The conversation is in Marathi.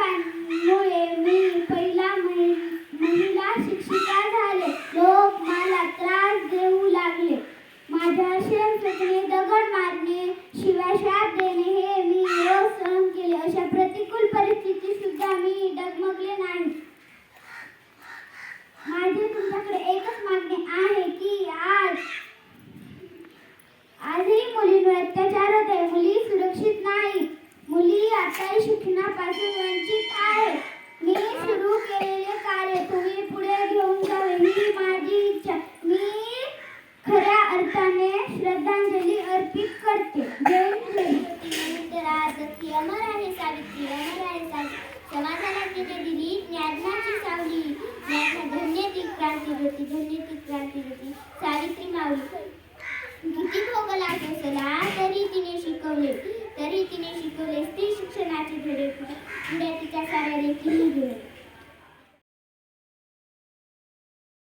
साहेबांमुळे मी पहिला महिला शिक्षिका झाले. लोक मला त्रास देऊ लागले. माझ्या शेवटने दगड मारणे, शिवाय शाप देणे हे मी रोज सहन केले. अशा प्रतिकूल परिस्थितीत सुद्धा मी डगमगले नाही. माझे तुमच्याकडे एकच मागणे आहे की आजही मुलींवर अत्याचार होत आहे. मुली सुरक्षित नाहीत. मुली आता शिक्षणापासून वंचित आहेत. मी सुरू केलेले कार्य तुम्ही पुढे घेऊन जावे ही माझी इच्छा. मी खऱ्या अर्थाने श्रद्धांजली अर्पित करते. जय हिंद. अमर आहे सावित्री, अमर आहे सावित्री. समाजाला तिने दिली ज्ञानाची सावली. धन्य ती क्रांतीज्योती, धन्य ती क्रांतीज्योती सावित्री माऊली. किती भोगला सोसला तरी तिने शिकवले स्त्री शिक्षणाचे धडे. पुढे तिच्या साऱ्या लेखी